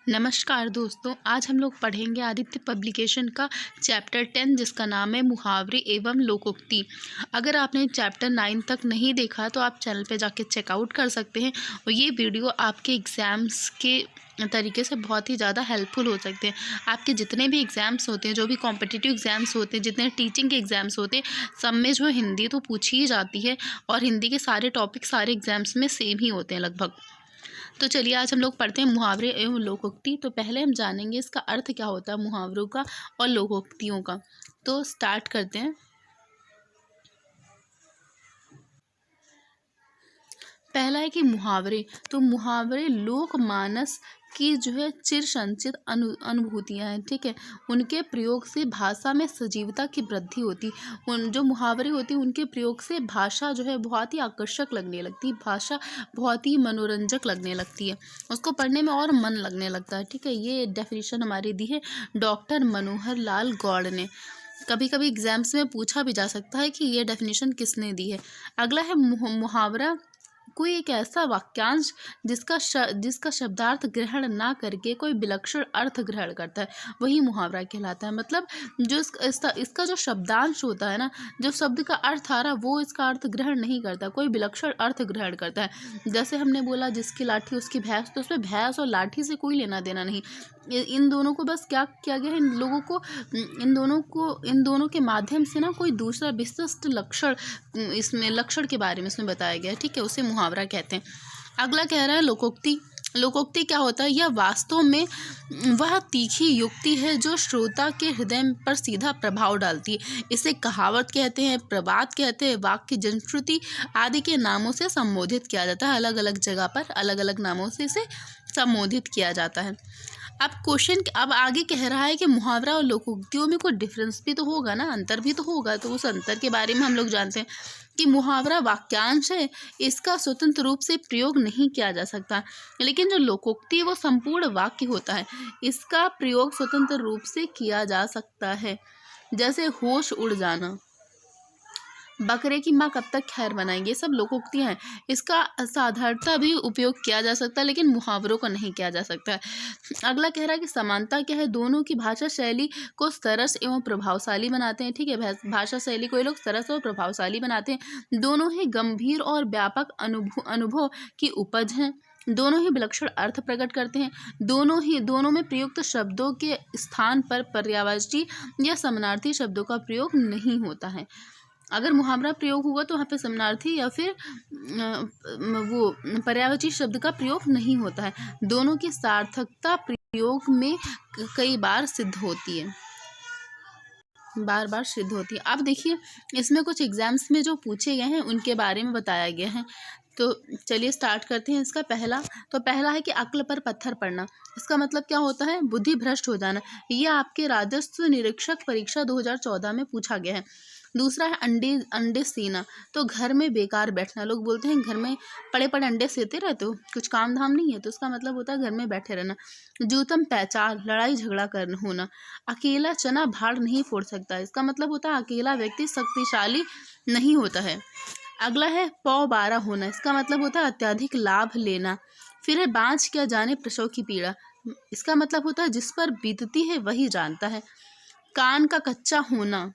नमस्कार दोस्तों, आज हम लोग पढ़ेंगे आदित्य पब्लिकेशन का चैप्टर 10 जिसका नाम है मुहावरे एवं लोकोक्ति। अगर आपने चैप्टर 9 तक नहीं देखा तो आप चैनल पे जाके चेकआउट कर सकते हैं और ये वीडियो आपके एग्ज़ाम्स के तरीके से बहुत ही ज़्यादा हेल्पफुल हो सकते हैं। आपके जितने भी एग्ज़ाम्स होते हैं, जो भी कॉम्पिटिटिव एग्ज़ाम्स होते हैं, जितने टीचिंग के एग्ज़ाम्स होते हैं, सब में जो हिंदी तो पूछी ही जाती है और हिंदी के सारे टॉपिक सारे एग्ज़ाम्स में सेम ही होते हैं लगभग। तो चलिए आज हम लोग पढ़ते हैं मुहावरे एवं लोकोक्ति। तो पहले हम जानेंगे इसका अर्थ क्या होता है मुहावरों का और लोकोक्तियों का। तो स्टार्ट करते हैं। पहला है कि मुहावरे। तो मुहावरे लोकमानस की जो है चिर संचित अनुभूतियाँ हैं, ठीक है। उनके प्रयोग से भाषा में सजीवता की वृद्धि होती। उन जो मुहावरे होती हैं उनके प्रयोग से भाषा जो है बहुत ही आकर्षक लगने लगती है, भाषा बहुत ही मनोरंजक लगने लगती है, उसको पढ़ने में और मन लगने लगता है, ठीक है। ये डेफिनेशन हमारी दी है डॉक्टर मनोहर लाल गौड़ ने। कभी कभी एग्जाम्स में पूछा भी जा सकता है कि ये डेफिनेशन किसने दी है। अगला है मुहावरा कोई एक ऐसा वाक्यांश जिसका शब्दार्थ ग्रहण ना करके कोई विलक्षण अर्थ ग्रहण करता है, वही मुहावरा कहलाता है। मतलब जो इसका जो शब्दांश होता है ना, जो शब्द का अर्थ आ रहा वो इसका अर्थ ग्रहण नहीं करता, कोई विलक्षण अर्थ ग्रहण करता है। जैसे हमने बोला जिसकी लाठी उसकी भैंस, तो उसमें भैंस और लाठी से कोई लेना देना नहीं। इन दोनों को बस क्या किया गया है, इन दोनों के माध्यम से ना कोई दूसरा विशिष्ट लक्षण इसमें लक्षण के बारे में इसमें बताया गया है, ठीक है। उसे मुहावरा कहते हैं। अगला कह रहा है लोकोक्ति। लोकोक्ति क्या होता है? यह वास्तव में वह तीखी युक्ति है जो श्रोता के हृदय पर सीधा प्रभाव डालती है। इसे कहावत कहते हैं, प्रबाद कहते हैं, वाक्य, जनश्रुति आदि के नामों से संबोधित किया जाता है। अलग अलग जगह पर अलग अलग नामों से इसे संबोधित किया जाता है। अब आगे कह रहा है कि मुहावरा और लोकोक्तियों में कोई डिफरेंस भी तो होगा ना, अंतर भी तो होगा। तो उस अंतर के बारे में हम लोग जानते हैं कि मुहावरा वाक्यांश है, इसका स्वतंत्र रूप से प्रयोग नहीं किया जा सकता, लेकिन जो लोकोक्ति है वो संपूर्ण वाक्य होता है, इसका प्रयोग स्वतंत्र रूप से किया जा सकता है। जैसे होश उड़ जाना, बकरे की माँ कब तक खैर बनाएंगे, ये सब लोकोक्तियाँ हैं। इसका साधारणतः भी उपयोग किया जा सकता है लेकिन मुहावरों का नहीं किया जा सकता है। अगला कह रहा है कि समानता क्या है? दोनों की भाषा शैली को सरस एवं प्रभावशाली बनाते हैं, ठीक है। भाषा शैली को ये लोग सरस और प्रभावशाली बनाते हैं। दोनों ही गंभीर और व्यापक अनुभव की उपज हैं। दोनों ही विलक्षण अर्थ प्रकट करते हैं। दोनों में प्रयुक्त शब्दों के स्थान पर पर्यायवाची या समानार्थी शब्दों का प्रयोग नहीं होता है। अगर मुहावरा प्रयोग हुआ तो वहाँ पे समानार्थी या फिर वो पर्यायवाची शब्द का प्रयोग नहीं होता है। दोनों की सार्थकता प्रयोग में कई बार सिद्ध होती है, बार बार सिद्ध होती है। अब देखिए इसमें कुछ एग्जाम्स में जो पूछे गए हैं उनके बारे में बताया गया है। तो चलिए स्टार्ट करते हैं। इसका पहला है कि अक्ल पर पत्थर पड़ना। इसका मतलब क्या होता है? बुद्धि भ्रष्ट हो जाना। ये आपके राजस्व निरीक्षक परीक्षा 2014 में पूछा गया है। दूसरा है अंडे सीना। तो घर में बेकार बैठना। लोग बोलते हैं घर में पड़े पड़े अंडे सेते रहते हो, कुछ काम धाम नहीं है, तो इसका मतलब होता है घर में बैठे रहना। जूतम पैचार, लड़ाई झगड़ा कर होना। अकेला चना भाड़ नहीं फोड़ सकता। इसका मतलब होता है अकेला व्यक्ति शक्तिशाली नहीं होता है। अगला है पौ बारह होना। इसका मतलब होता है अत्यधिक लाभ लेना। फिर है बाँझ क्या जाने प्रसव की पीड़ा। इसका मतलब होता है जिस पर बीतती है वही जानता है। कान का कच्चा होना,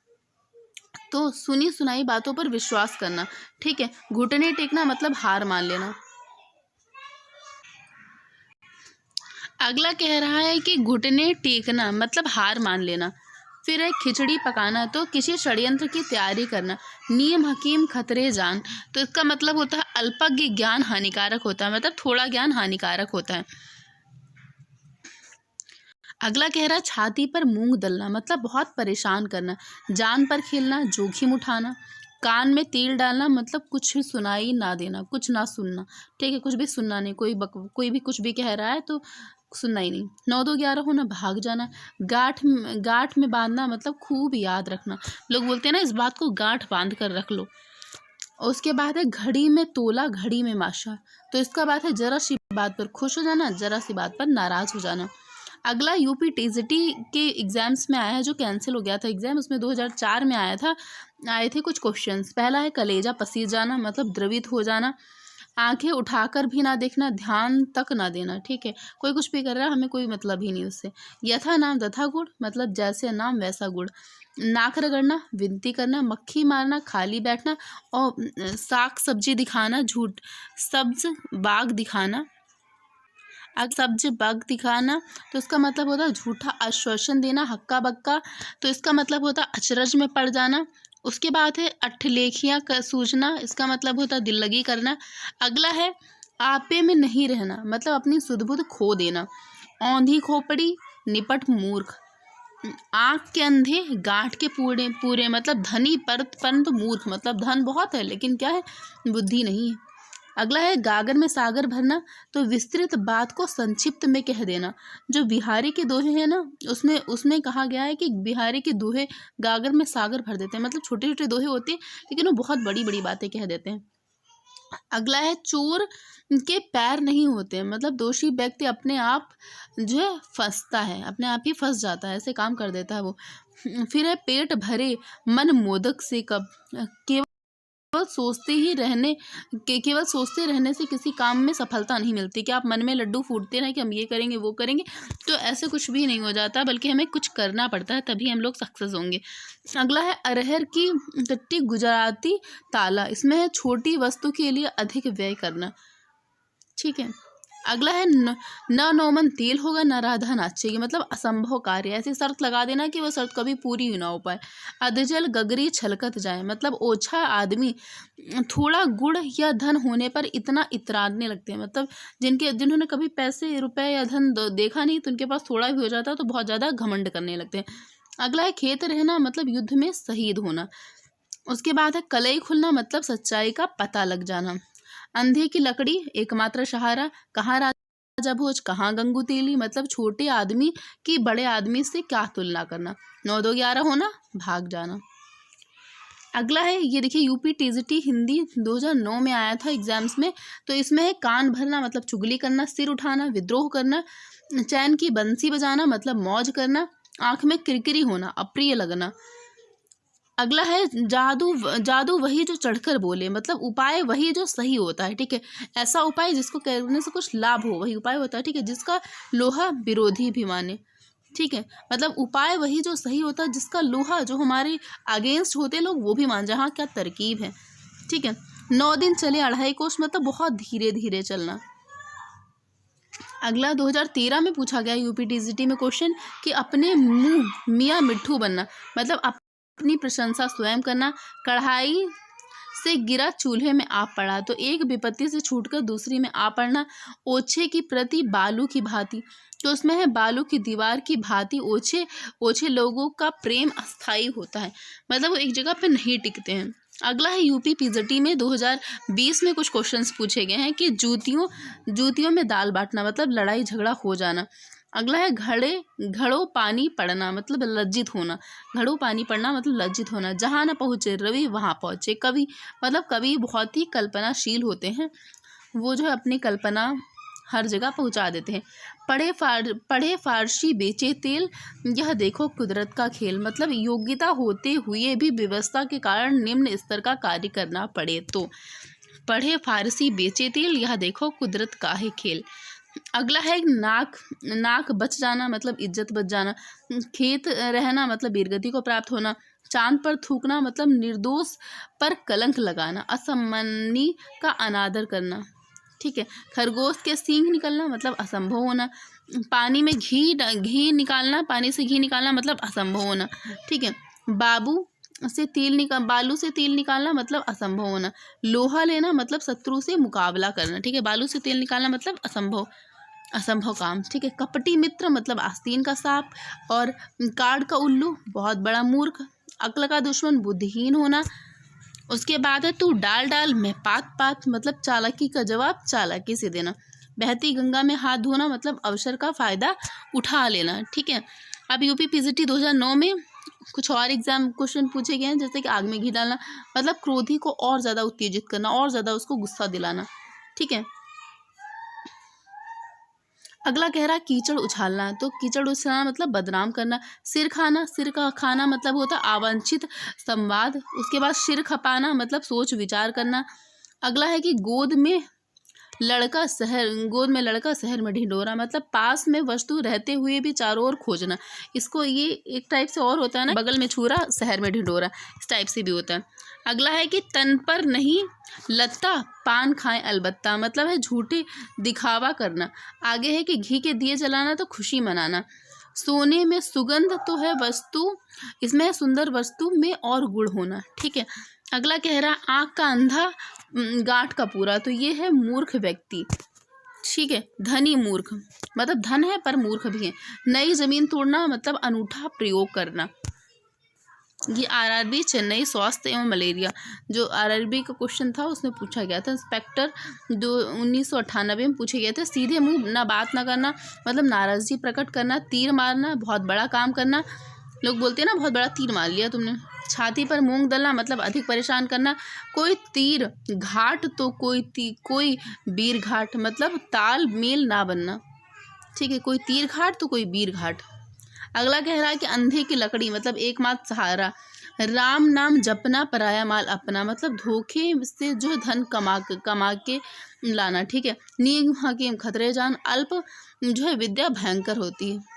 तो सुनी सुनाई बातों पर विश्वास करना, ठीक है। घुटने टेकना मतलब हार मान लेना। अगला कह रहा है कि घुटने टेकना मतलब हार मान लेना। फिर है खिचड़ी पकाना, तो किसी षड्यंत्र की तैयारी करना। नियम हकीम खतरे जान, तो इसका मतलब होता है अल्पज्ञ ज्ञान हानिकारक होता है, मतलब थोड़ा ज्ञान हानिकारक होता है। अगला कह रहा है छाती पर मूंग दलना, मतलब बहुत परेशान करना। जान पर खेलना, जोखिम उठाना। कान में तेल डालना, मतलब कुछ भी सुनाई ना देना, कुछ ना सुनना, ठीक है। कुछ भी सुनना नहीं, कोई भी कुछ भी कह रहा है तो सुनना ही नहीं। 9-2-11 होना, भाग जाना। गांठ में बांधना मतलब खूब याद रखना। लोग बोलते हैं ना इस बात को गांठ बांध कर रख लो। और उसके बाद है घड़ी में तोला, घड़ी में माशा। तो इसका बात है जरा सी बात पर खुश हो जाना, जरा सी बात पर नाराज हो जाना। अगला यूपी टीजीटी के एग्जाम्स में आया है, जो कैंसिल हो गया था एग्जाम, उसमें 2004 में आए थे कुछ क्वेश्चंस। पहला है कलेजा पसीज जाना, मतलब द्रवित हो जाना। आंखें उठाकर भी ना देखना, ध्यान तक ना देना, ठीक है। कोई कुछ भी कर रहा है, हमें कोई मतलब ही नहीं उससे। यथा नाम तथा गुड़, मतलब जैसे नाम वैसा गुड़। नाक रगड़ना, विनती करना, मक्खी मारना, खाली बैठना और साग सब्जी दिखाना, झूठ सब्ज बाग दिखाना। अगर सब्ज बाग दिखाना तो इसका मतलब होता है झूठा आश्वासन देना, हक्का बक्का, तो इसका मतलब होता है अचरज में पड़ जाना। उसके बाद है अठलेखियाँ सूझना, इसका मतलब होता है दिल लगी करना। अगला है आपे में नहीं रहना, मतलब अपनी सुध बुध खो देना। औंधी खोपड़ी, निपट मूर्ख। आँख के अंधे, गांठ के पूरे पूरे, मतलब धनी परंतु मूर्ख, मतलब धन बहुत है लेकिन क्या है, बुद्धि नहीं है। अगला है गागर में सागर भरना, तो विस्तृत बात को संक्षिप्त में कह देना। जो बिहारी के दोहे हैं ना, उसमें उसमें कहा गया है कि बिहारी के दोहे गागर में सागर भर देते हैं, मतलब छोटे छोटे दोहे होते हैं लेकिन वो बहुत बड़ी बड़ी बातें कह देते हैं। अगला है चोर के पैर नहीं होते, मतलब दोषी व्यक्ति अपने आप जो है फंसता है, अपने आप ही फंस जाता है, ऐसे काम कर देता है वो। फिर है पेट भरे मन मोदक से कब, केवल सोचते रहने से किसी काम में सफलता नहीं मिलती। कि आप मन में लड्डू फूटते रहे कि हम ये करेंगे वो करेंगे, तो ऐसे कुछ भी नहीं हो जाता, बल्कि हमें कुछ करना पड़ता है तभी हम लोग सक्सेस होंगे। अगला है अरहर की टट्टी गुजराती ताला, इसमें है छोटी वस्तु के लिए अधिक व्यय करना, ठीक है। अगला है न नौमन तेल होगा न राधा नाचेगी, मतलब असंभव कार्य, ऐसी शर्त लगा देना कि वो शर्त कभी पूरी ही ना हो पाए। अधजल गगरी छलकत जाए, मतलब ओछा आदमी थोड़ा गुण या धन होने पर इतना इतराने लगते हैं, मतलब जिन्होंने कभी पैसे रुपए या धन देखा नहीं, तो उनके पास थोड़ा भी हो जाता है तो बहुत ज़्यादा घमंड करने लगते हैं। अगला है खेत रहना, मतलब युद्ध में शहीद होना। उसके बाद है कलई खुलना, मतलब सच्चाई का पता लग जाना। अंधे की लकड़ी एकमात्र सहारा, कहाँ राजा भोज कहाँ गंगू तेली, मतलब छोटे आदमी की बड़े आदमी से क्या तुलना करना। 9 2 11 होना, भाग जाना। अगला है ये देखिए, यूपी टीजीटी हिंदी 2009 में आया था एग्जाम्स में, तो इसमें है कान भरना, मतलब चुगली करना, सिर उठाना, विद्रोह करना, चैन की बंसी बजाना, मतलब मौज करना, आंख में किरकिरी होना, अप्रिय लगना। अगला है जादू वही जो चढ़कर बोले, मतलब उपाय वही जो सही होता है, ठीक है। ऐसा उपाय जिसको करने से कुछ लाभ हो वही उपाय होता है, ठीक है, जिसका लोहा विरोधी भी माने, ठीक है। मतलब उपाय वही जो सही होता है जिसका लोहा जो हमारे अगेंस्ट होते लोग वो भी मान जाए, हाँ क्या तरकीब है, ठीक है। 9 दिन चले 2.5 कोस, मतलब बहुत धीरे धीरे चलना। अगला 2013 में पूछा गया यूपी टीजीटी में क्वेश्चन कि अपने मुंह मियाँ मिट्ठू बनना, मतलब अपनी प्रशंसा स्वयं करना। कढ़ाई से गिरा चूल्हे में आ पड़ा, तो एक विपत्ति से छूटकर दूसरी में आ पड़ना। ओछे की प्रति बालू की भांति, तो उसमें है बालू की दीवार की भांति ओछे ओछे लोगों का प्रेम अस्थायी होता है, मतलब वो एक जगह पे नहीं टिकते हैं। अगला है यूपी पीजीटी में 2020 में कुछ क्वेश्चंस पूछे गए हैं कि जूतियों में दाल बांटना, मतलब लड़ाई झगड़ा हो जाना। अगला है घड़ों पानी पड़ना, मतलब लज्जित होना। घड़ों पानी पड़ना मतलब लज्जित होना। जहाँ न पहुँचे रवि वहाँ पहुँचे कवि, मतलब कवि बहुत ही कल्पनाशील होते हैं, वो जो है अपनी कल्पना हर जगह पहुँचा देते हैं। पढ़े फारसी बेचे तेल, यह देखो कुदरत का खेल, मतलब योग्यता होते हुए भी व्यवस्था के कारण निम्न स्तर का कार्य करना पड़े तो। पढ़े फारसी बेचे तेल, यह देखो कुदरत का है खेल। अगला है नाक बच जाना, मतलब इज्जत बच जाना। खेत रहना, मतलब वीरगति को प्राप्त होना। चांद पर थूकना, मतलब निर्दोष पर कलंक लगाना। असम्मानी का अनादर करना, ठीक है। खरगोश के सींग निकलना, मतलब असंभव होना। पानी में घी निकालना, पानी से घी निकालना, मतलब असंभव होना, ठीक है। बालू से तेल निकालना, मतलब असंभव होना। लोहा लेना, मतलब शत्रु से मुकाबला करना, ठीक है। बालू से तेल निकालना मतलब असंभव काम, ठीक है। कपटी मित्र, मतलब आस्तीन का सांप। और कार्ड का उल्लू, बहुत बड़ा मूर्ख। अक्ल का दुश्मन, बुद्धिहीन होना। उसके बाद है तू डाल मैं पात, मतलब चालाकी का जवाब चालाकी से देना। बहती गंगा में हाथ धोना, मतलब अवसर का फ़ायदा उठा लेना, ठीक है। अब यूपी पीजीटी 2009 में कुछ और एग्जाम क्वेश्चन पूछे गए हैं, जैसे कि आग में घी डालना, मतलब क्रोधी को और ज़्यादा उत्तेजित करना, और ज़्यादा उसको गुस्सा दिलाना, ठीक है। अगला कह रहा है कीचड़ उछालना, तो कीचड़ उछालना मतलब बदनाम करना। सिर का खाना मतलब होता अवांछित संवाद। उसके बाद सिर खपाना मतलब सोच विचार करना। अगला है कि गोद में गोद में लड़का शहर में ढिंढोरा, मतलब पास में वस्तु रहते हुए भी चारों ओर खोजना। इसको ये एक टाइप से और होता है ना, बगल में छुरा शहर में ढिंढोरा, इस टाइप से भी होता है। अगला है कि तन पर नहीं लत्ता पान खाएं अलबत्ता, मतलब है झूठे दिखावा करना। आगे है कि घी के दिए जलाना तो खुशी मनाना। सोने में सुगंध तो है वस्तु, इसमें सुंदर वस्तु में और गुण होना। ठीक है, अगला कह रहा है आँख का अंधा गांठ का पूरा, तो ये है मूर्ख व्यक्ति। ठीक है, धनी मूर्ख, मतलब धन है पर मूर्ख भी है। नई जमीन तोड़ना मतलब अनूठा प्रयोग करना। ये आरआरबी चेन्नई स्वास्थ्य एवं मलेरिया, जो आरआरबी का क्वेश्चन था उसमें पूछा गया था। इंस्पेक्टर जो 1998 में पूछे गए थे। सीधे मुंह ना बात ना करना, मतलब नाराजगी प्रकट करना। तीर मारना, बहुत बड़ा काम करना, लोग बोलते हैं ना बहुत बड़ा तीर मार लिया तुमने। छाती पर मूंग दलना, मतलब अधिक परेशान करना। कोई तीर घाट तो कोई वीर घाट, मतलब ताल मेल ना बनना। ठीक है, कोई तीर घाट तो कोई वीर घाट। अगला कह रहा है कि अंधे की लकड़ी, मतलब एकमात्र सहारा। राम नाम जपना पराया माल अपना, मतलब धोखे से जो धन कमा के लाना। ठीक है, नीम हकीम खतरे जान, अल्प जो है विद्या भयंकर होती है।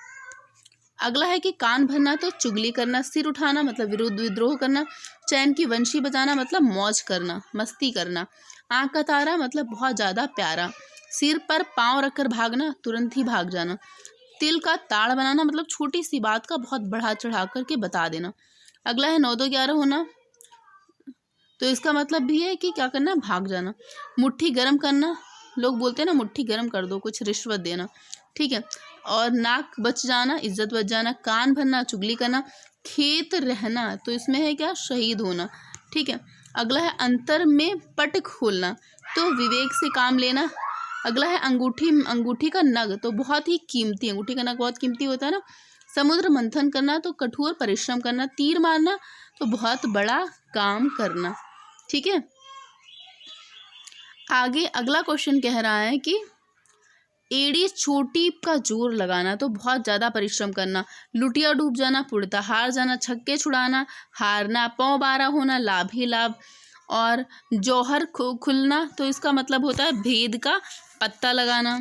अगला है कि कान भरना तो चुगली करना। सिर उठाना मतलब विरुद्ध विद्रोह करना। चैन की वंशी बजाना मतलब मौज करना, मस्ती करना। आँख का तारा मतलब बहुत ज़्यादा प्यारा। सिर पर पाँव रखकर भागना, तुरंत ही भाग जाना। तिल का ताड़ बनाना, मतलब छोटी सी बात का बहुत बढ़ा चढ़ा करके बता देना। अगला है 9 2 11 होना, तो इसका मतलब भी है कि क्या करना, भाग जाना। मुट्ठी गर्म करना, लोग बोलते हैं ना मुट्ठी गर्म कर दो, कुछ रिश्वत देना। ठीक है, और नाक बच जाना, इज्जत बच जाना। कान भरना, चुगली करना। खेत रहना, तो इसमें है क्या, शहीद होना। ठीक है, अगला है अंतर में पट खोलना, तो विवेक से काम लेना। अगला है अंगूठी का नग, तो बहुत ही कीमती, अंगूठी का नग बहुत कीमती होता है ना। समुद्र मंथन करना, तो कठोर परिश्रम करना। तीर मारना, तो बहुत बड़ा काम करना। ठीक है, आगे अगला क्वेश्चन कह रहा है कि एड़ी चोटी का जोर लगाना, तो बहुत ज़्यादा परिश्रम करना। लुटिया डूब जाना, पुड़ता हार जाना। छक्के छुड़ाना, हारना। पौ बारह होना, लाभ ही लाभ। और जौहर खुलना, तो इसका मतलब होता है भेद का पत्ता लगाना।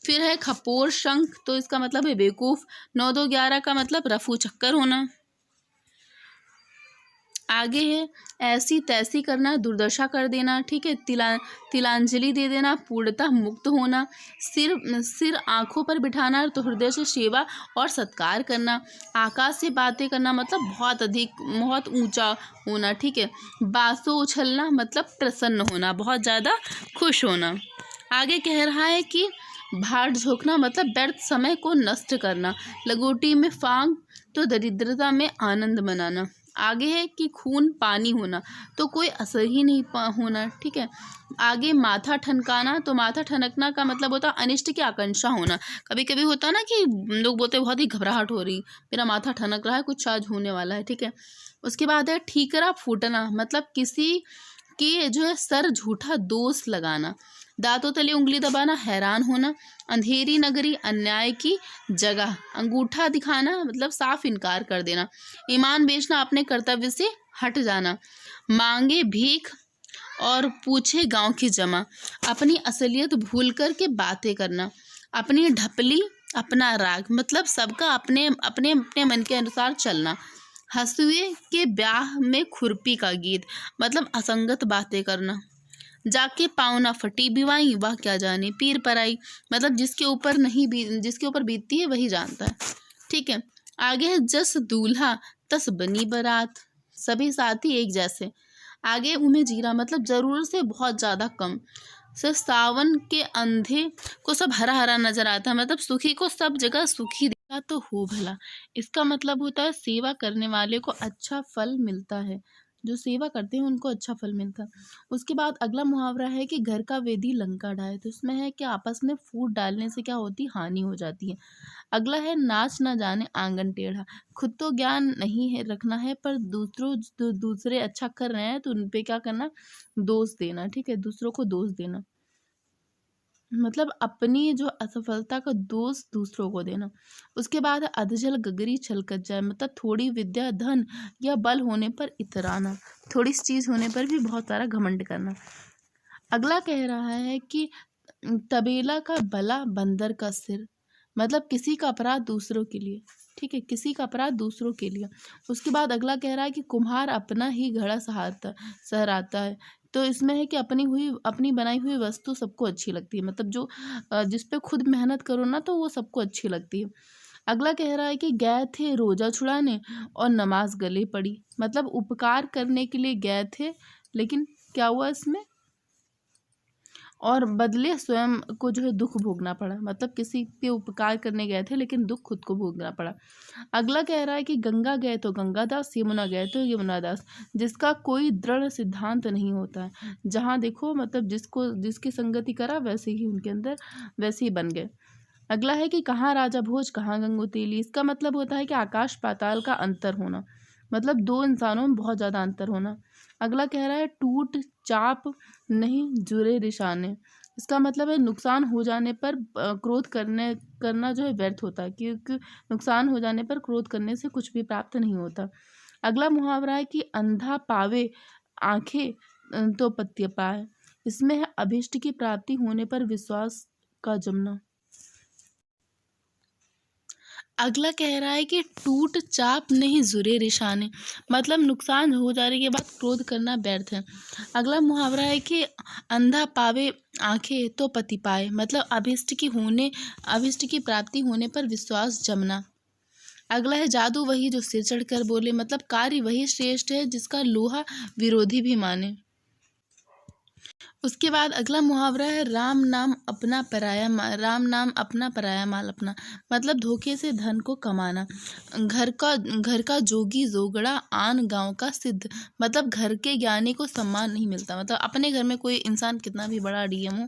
फिर है खपोर शंख, तो इसका मतलब है बेवकूफ़। 9 2 11 का मतलब रफू चक्कर होना। आगे है ऐसी तैसी करना, दुर्दशा कर देना। ठीक है, तिलांजलि दे देना, पूर्णतः मुक्त होना। सिर आँखों पर बिठाना, तो हृदय से सेवा और सत्कार करना। आकाश से बातें करना, मतलब बहुत अधिक, बहुत ऊंचा होना। ठीक है, बांसों उछलना, मतलब प्रसन्न होना, बहुत ज़्यादा खुश होना। आगे कह रहा है कि भाट झोंकना, मतलब व्यर्थ समय को नष्ट करना। लंगोटी में फांग, तो दरिद्रता में आनंद मनाना। आगे है कि खून पानी होना, तो कोई असर ही नहीं होना। ठीक है, आगे माथा ठनकाना, तो माथा ठनकना का मतलब होता है अनिष्ट की आकांक्षा होना। कभी कभी होता है ना कि लोग बोलते हैं बहुत ही घबराहट हो रही, मेरा माथा ठनक रहा है, कुछ आज होने वाला है। ठीक है, उसके बाद है ठीकरा फूटना, मतलब किसी के जो है सर झूठा दोष लगाना। दांतों तले उंगली दबाना, हैरान होना। अंधेरी नगरी, अन्याय की जगह। अंगूठा दिखाना, मतलब साफ इनकार कर देना। ईमान बेचना, अपने कर्तव्य से हट जाना। मांगे भीख और पूछे गांव की जमा, अपनी असलियत भूल कर के बातें करना। अपनी ढपली, अपना राग, मतलब सबका अपने अपने अपने मन के अनुसार चलना। हंसुए के ब्याह में खुरपी का गीत, मतलब असंगत बातें करना। जाके पाँव ना फटी बिवाई, वाह क्या जाने पीर पराई, मतलब जिसके ऊपर बीतती है वही जानता है। ठीक है, आगे है जस दूल्हा तस बनी बारात, सभी साथी एक जैसे। आगे उमें जीरा, मतलब जरूरत से बहुत ज़्यादा कम। सिर्फ सावन के अंधे को सब हरा हरा नजर आता है, मतलब सुखी को सब जगह सुखी दिखा तो हो भला। इसका मतलब होता है सेवा करने वाले को अच्छा फल मिलता है, जो सेवा करते हैं उनको अच्छा फल मिलता है। उसके बाद अगला मुहावरा है कि घर का वेदी लंका ढाए, तो इसमें है कि आपस में फूट डालने से क्या होती, हानि हो जाती है। अगला है नाच न जाने आंगन टेढ़ा, खुद तो ज्ञान नहीं है रखना है, पर दूसरे अच्छा कर रहे हैं तो उन पे क्या करना, दोष देना। ठीक है, दूसरों को दोष देना, मतलब अपनी जो असफलता का दोष दूसरों को देना। उसके बाद अधजल गगरी छलकत जाए, मतलब थोड़ी विद्या धन या बल होने पर इतराना, थोड़ी सी चीज़ होने पर भी बहुत सारा घमंड करना। अगला कह रहा है कि तबेला का बला बंदर का सिर, मतलब किसी का अपराध दूसरों के लिए, ठीक है, किसी का अपराध दूसरों के लिए। उसके बाद अगला कह रहा है कि कुम्हार अपना ही घड़ा सहराता है। तो इसमें है कि अपनी बनाई हुई वस्तु सबको अच्छी लगती है, मतलब जो जिस पे खुद मेहनत करो ना तो वो सबको अच्छी लगती है। अगला कह रहा है कि गए थे रोजा छुड़ाने और नमाज गले पड़ी, मतलब उपकार करने के लिए गए थे, लेकिन क्या हुआ इसमें, और बदले स्वयं को जो है दुख भोगना पड़ा, मतलब किसी पे उपकार करने गए थे लेकिन दुख खुद को भोगना पड़ा। अगला कह रहा है कि गंगा गए तो गंगादास, यमुना गए तो यमुनादास, जिसका कोई दृढ़ सिद्धांत नहीं होता है। जहाँ देखो मतलब जिसकी संगति करा वैसे ही उनके अंदर वैसे ही बन गए। अगला है कि कहाँ राजा भोज कहाँ गंगोतेली, इसका मतलब होता है कि आकाश पाताल का अंतर होना, मतलब दो इंसानों में बहुत ज़्यादा अंतर होना। अगला कह रहा है टूट चाप नहीं जुरे रिशाने, इसका मतलब है नुकसान हो जाने पर क्रोध करना जो है व्यर्थ होता है, क्योंकि नुकसान हो जाने पर क्रोध करने से कुछ भी प्राप्त नहीं होता। अगला मुहावरा है कि अंधा पावे आंखें तो पत्य पाए, इसमें है अभिष्ट की प्राप्ति होने पर विश्वास का जमना। अगला कह रहा है कि टूट चाप नहीं जुरे रिशाने, मतलब नुकसान हो जाने के बाद क्रोध करना व्यर्थ है। अगला मुहावरा है कि अंधा पावे आंखें तो पति पाए, मतलब अभिष्ट की प्राप्ति होने पर विश्वास जमना। अगला है जादू वही जो सिर चढ़कर बोले, मतलब कार्य वही श्रेष्ठ है जिसका लोहा विरोधी भी माने। उसके बाद अगला मुहावरा है राम नाम अपना पराया माल अपना, मतलब धोखे से धन को कमाना। घर का जोगी जोगड़ा आन गांव का सिद्ध, मतलब घर के ज्ञानी को सम्मान नहीं मिलता, मतलब अपने घर में कोई इंसान कितना भी बड़ा डीएम हो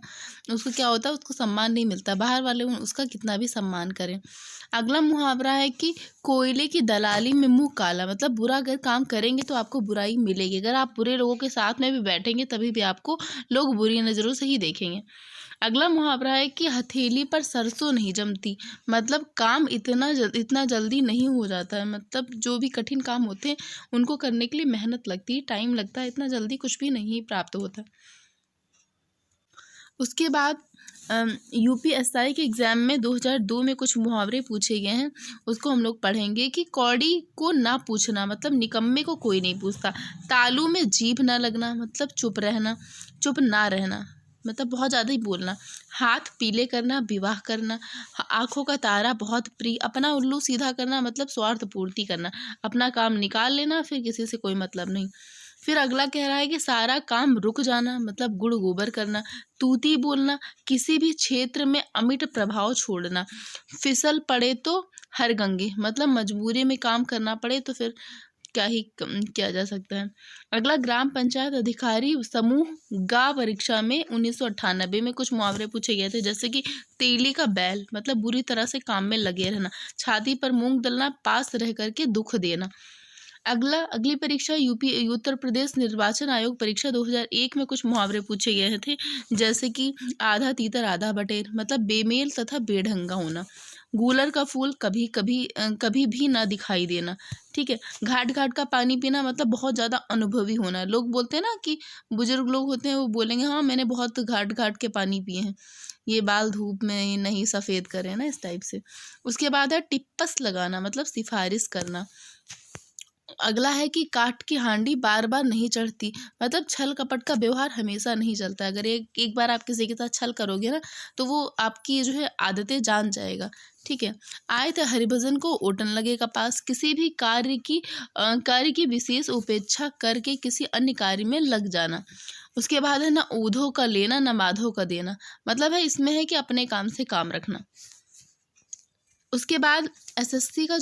उसको क्या होता है, उसको सम्मान नहीं मिलता, बाहर वाले उसका कितना भी सम्मान करें। अगला मुहावरा है कि कोयले की दलाली में मुंह काला, मतलब बुरा अगर काम करेंगे तो आपको बुराई मिलेगी, अगर आप बुरे लोगों के साथ में भी बैठेंगे तभी भी आपको लोग बुरी नज़रों से ही देखेंगे। अगला मुहावरा है कि हथेली पर सरसों नहीं जमती, मतलब काम इतना जल्दी नहीं हो जाता है, मतलब जो भी कठिन काम होते हैं उनको करने के लिए मेहनत लगती है, टाइम लगता है, इतना जल्दी कुछ भी नहीं प्राप्त होता। उसके बाद यूपीएसआई के एग्ज़ाम में 2002 में कुछ मुहावरे पूछे गए हैं, उसको हम लोग पढ़ेंगे कि कौड़ी को ना पूछना, मतलब निकम्मे को कोई नहीं पूछता। तालू में जीभ ना लगना, मतलब चुप ना रहना, मतलब बहुत ज़्यादा ही बोलना। हाथ पीले करना, विवाह करना। आँखों का तारा बहुत प्रिय, अपना उल्लू सीधा करना, मतलब स्वार्थ पूर्ति करना, अपना काम निकाल लेना, फिर किसी से कोई मतलब नहीं। फिर अगला कह रहा है कि सारा काम रुक जाना, मतलब गुड़ गोबर करना। तूती बोलना, किसी भी क्षेत्र में अमिट प्रभाव छोड़ना। फिसल पड़े तो हर गंगे, मतलब मजबूरी में काम करना पड़े तो फिर क्या ही किया जा सकता है। अगला ग्राम पंचायत अधिकारी समूह गा परीक्षा में 1998 में कुछ मुहावरे पूछे गए थे, जैसे कि तेली का बैल, मतलब बुरी तरह से काम में लगे रहना। छाती पर मूंग दलना, पास रह करके दुख देना। अगली परीक्षा उत्तर प्रदेश निर्वाचन आयोग परीक्षा 2001 में कुछ मुहावरे पूछे गए थे, जैसे कि आधा तीतर आधा बटेर, मतलब बेमेल तथा बेढंगा होना। गूलर का फूल कभी भी ना दिखाई देना, ठीक है। घाट घाट का पानी पीना, मतलब बहुत ज़्यादा अनुभवी होना। लोग बोलते हैं ना कि बुजुर्ग लोग होते हैं वो बोलेंगे हाँ मैंने बहुत घाट घाट के पानी पिए हैं, ये बाल धूप में नहीं सफ़ेद करें ना, इस टाइप से। उसके बाद है टिप्पस लगाना, मतलब सिफारिश करना। अगला है कि काठ की हांडी बार बार नहीं चढ़ती, मतलब छल कपट का व्यवहार हमेशा नहीं चलता। अगर एक बार आप किसी के साथ छल करोगे ना तो वो आपकी जो है आदतें जान जाएगा, ठीक है। आए थे हरिभजन को ओटन लगे कपास, किसी भी कार्य की विशेष उपेक्षा करके किसी अन्य कार्य में लग जाना। उसके बाद है ना ऊधो का लेना ना माधो का देना, मतलब है इसमें है कि अपने काम से काम रखना। उसके बाद एसएससी के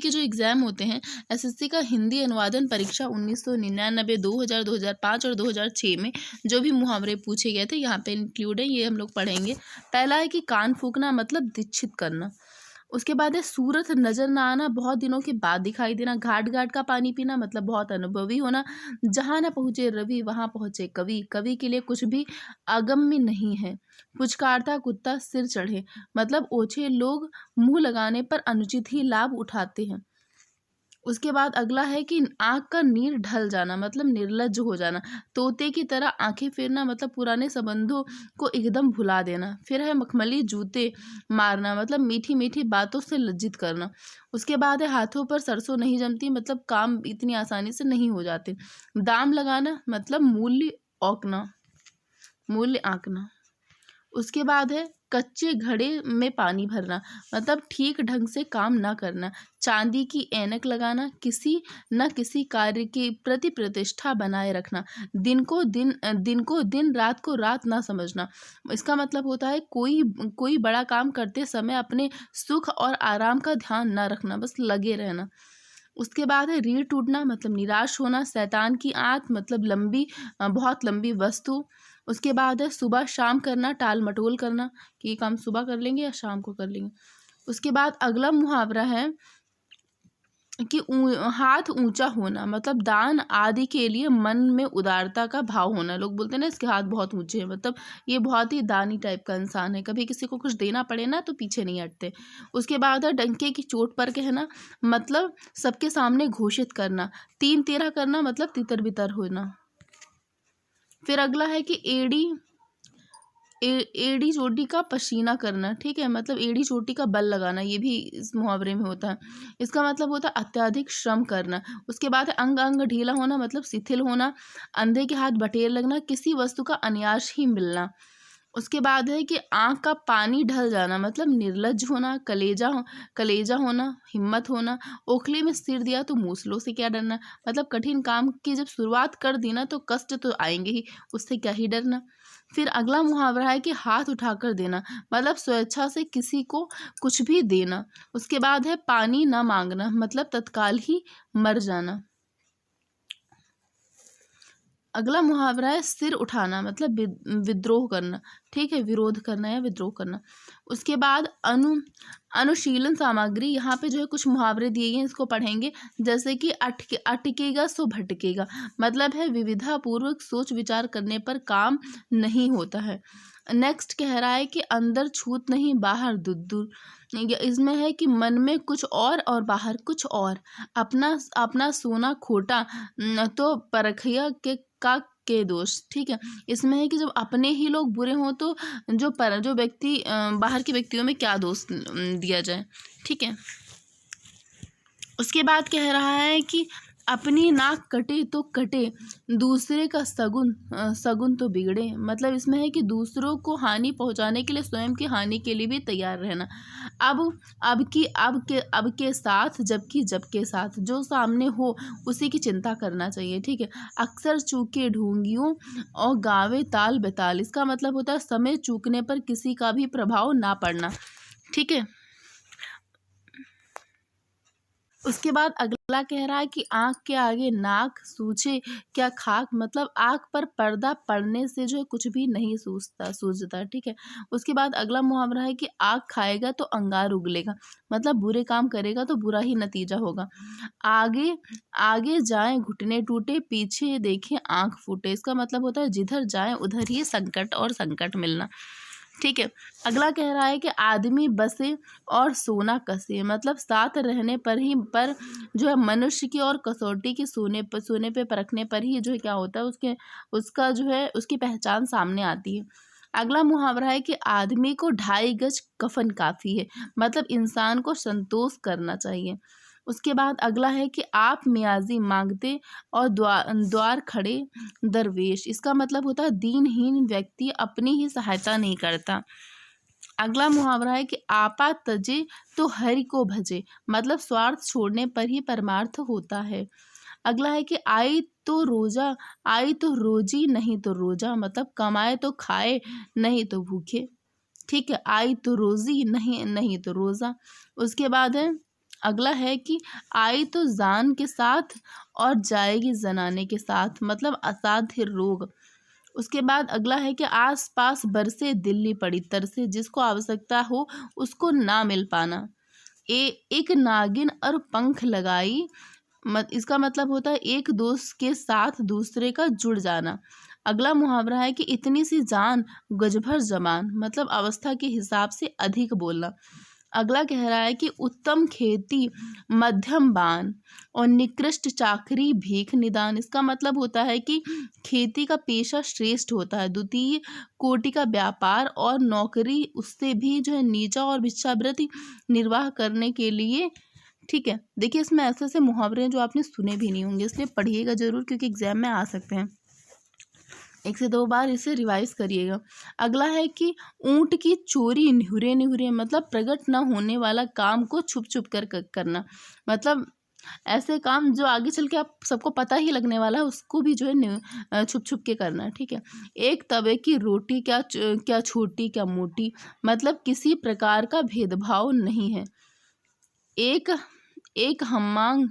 जो एग्ज़ाम होते हैं, एसएससी का हिंदी अनुवादन परीक्षा 1999, 2000, 2005 और 2006 में जो भी मुहावरे पूछे गए थे यहाँ पे इंक्लूड है, ये हम लोग पढ़ेंगे। पहला है कि कान फूंकना, मतलब दीक्षित करना। उसके बाद है सूरत नज़र ना आना, बहुत दिनों के बाद दिखाई देना। घाट घाट का पानी पीना, मतलब बहुत अनुभवी होना। जहाँ ना पहुँचे रवि वहाँ पहुँचे कवि, कवि के लिए कुछ भी अगम्य नहीं है। पुचकारता कुत्ता सिर चढ़े, मतलब ओछे लोग मुंह लगाने पर अनुचित ही लाभ उठाते हैं। उसके बाद अगला है कि आँख का नीर ढल जाना मतलब निर्लज्ज हो जाना। तोते की तरह आँखें फेरना मतलब पुराने संबंधों को एकदम भुला देना। फिर है मखमली जूते मारना मतलब मीठी-मीठी बातों से लज्जित करना। उसके बाद है हाथों पर सरसों नहीं जमती मतलब काम इतनी आसानी से नहीं हो जाते। दाम लगाना मतलब मूल्य आँकना। उसके बाद है कच्चे घड़े में पानी भरना मतलब ठीक ढंग से काम ना करना। चांदी की ऐनक लगाना किसी न किसी कार्य के प्रति प्रतिष्ठा बनाए रखना। दिन को दिन रात को रात ना समझना। इसका मतलब होता है कोई बड़ा काम करते समय अपने सुख और आराम का ध्यान ना रखना, बस लगे रहना। उसके बाद है रीढ़ टूटना मतलब निराश होना। शैतान की आंत मतलब बहुत लंबी वस्तु। उसके बाद है सुबह शाम करना, टाल मटोल करना कि ये काम सुबह कर लेंगे या शाम को कर लेंगे। उसके बाद अगला मुहावरा है कि हाथ ऊंचा होना मतलब दान आदि के लिए मन में उदारता का भाव होना। लोग बोलते हैं ना इसके हाथ बहुत ऊंचे हैं, मतलब ये बहुत ही दानी टाइप का इंसान है, कभी किसी को कुछ देना पड़े ना तो पीछे नहीं हटते। उसके बाद है डंके की चोट पर कहना मतलब सबके सामने घोषित करना। तीन तेरा करना मतलब तितर बितर होना। फिर अगला है कि एड़ी चोटी का पसीना करना, ठीक है, मतलब एड़ी चोटी का बल लगाना, ये भी इस मुहावरे में होता है। इसका मतलब होता है अत्यधिक श्रम करना। उसके बाद है अंग अंग ढीला होना मतलब शिथिल होना। अंधे के हाथ बटेर लगना, किसी वस्तु का अनायास ही मिलना। उसके बाद है कि आँख का पानी ढल जाना मतलब निर्लज्ज होना। कलेजा होना, हिम्मत होना। ओखली में सिर दिया तो मूसलों से क्या डरना, मतलब कठिन काम की जब शुरुआत कर दी ना तो कष्ट तो आएंगे ही, उससे क्या ही डरना। फिर अगला मुहावरा है कि हाथ उठाकर देना मतलब स्वेच्छा से किसी को कुछ भी देना। उसके बाद है पानी न मांगना मतलब तत्काल ही मर जाना। अगला मुहावरा है सिर उठाना मतलब विद्रोह करना, ठीक है, विरोध करना या विद्रोह करना। उसके बाद अनुशीलन सामग्री, यहाँ पे जो है कुछ मुहावरे दिए हैं, इसको पढ़ेंगे। जैसे कि अटकेगा सो भटकेगा मतलब है विविधा पूर्वक सोच विचार करने पर काम नहीं होता है। नेक्स्ट कह रहा है कि अंदर छूत नहीं बाहर दुद्दुर, इसमें है कि मन में कुछ और बाहर कुछ और। अपना अपना सोना खोटा तो परखिया के दोष, ठीक है। इसमें है कि जब अपने ही लोग बुरे हों तो जो व्यक्ति बाहर के व्यक्तियों में क्या दोष दिया जाए, ठीक है। उसके बाद कह रहा है कि अपनी नाक कटे तो कटे दूसरे का सगुन तो बिगड़े, मतलब इसमें है कि दूसरों को हानि पहुंचाने के लिए स्वयं की हानि के लिए भी तैयार रहना। अब के साथ जब के साथ जो सामने हो उसी की चिंता करना चाहिए, ठीक है। अक्सर चूके ढोंगियों और गावे ताल बेताल, इसका मतलब होता है समय चूकने पर किसी का भी प्रभाव ना पड़ना, ठीक है। उसके बाद अगला कह रहा है कि आँख के आगे नाक सूझे क्या खाक, मतलब आँख पर पर्दा पड़ने से जो है कुछ भी नहीं सूझता, ठीक है। उसके बाद अगला मुहावरा है कि आग खाएगा तो अंगार उगलेगा, मतलब बुरे काम करेगा तो बुरा ही नतीजा होगा। आगे आगे जाएं घुटने टूटे, पीछे देखें आँख फूटे, इसका मतलब होता है जिधर जाएं उधर ही संकट मिलना, ठीक है। अगला कह रहा है कि आदमी बसे और सोना कसे, मतलब साथ रहने पर जो है मनुष्य की और कसौटी की सोने पे परखने पर ही जो है क्या होता है उसका जो है उसकी पहचान सामने आती है। अगला मुहावरा है कि आदमी को 2.5 गज कफन काफी है, मतलब इंसान को संतोष करना चाहिए। उसके बाद अगला है कि आप मियाजी मांगते और द्वार खड़े दरवेश, इसका मतलब होता है दीनहीन व्यक्ति अपनी ही सहायता नहीं करता। अगला मुहावरा है कि आपा तजे तो हरि को भजे, मतलब स्वार्थ छोड़ने पर ही परमार्थ होता है। अगला है कि आई तो रोजी नहीं तो रोजा, मतलब कमाए तो खाए नहीं तो भूखे, ठीक है। आई तो रोजी नहीं तो रोजा। उसके बाद है अगला है कि आई तो जान के साथ और जाएगी जनाने के साथ, मतलब असाध्य रोग। उसके बाद अगला है कि आस पास बरसे दिल्ली पड़ी तरसे, जिसको आवश्यकता हो उसको ना मिल पाना। एक नागिन और पंख लगाई, इसका मतलब होता है एक दोस्त के साथ दूसरे का जुड़ जाना। अगला मुहावरा है कि इतनी सी जान गजभर जबान, मतलब अवस्था के हिसाब से अधिक बोलना। अगला कह रहा है कि उत्तम खेती मध्यम बान और निकृष्ट चाकरी भीख निदान। इसका मतलब होता है कि खेती का पेशा श्रेष्ठ होता है, द्वितीय कोटि का व्यापार और नौकरी उससे भी जो है नीचा और भिक्षावृत्ति निर्वाह करने के लिए। ठीक है, देखिए इसमें ऐसे ऐसे मुहावरे हैं जो आपने सुने भी नहीं होंगे, इसलिए पढ़िएगा जरूर क्योंकि एग्जाम में आ सकते हैं। 1 से 2 बार इसे रिवाइज करिएगा। अगला है कि ऊंट की चोरी निहुरे निहुरे, मतलब प्रकट न होने वाला काम को छुप छुप कर करना, मतलब ऐसे काम जो आगे चल के आप सबको पता ही लगने वाला है उसको भी जो है छुप छुप के करना है। ठीक है, एक तवे की रोटी क्या छोटी क्या मोटी, मतलब किसी प्रकार का भेदभाव नहीं है। एक हमांग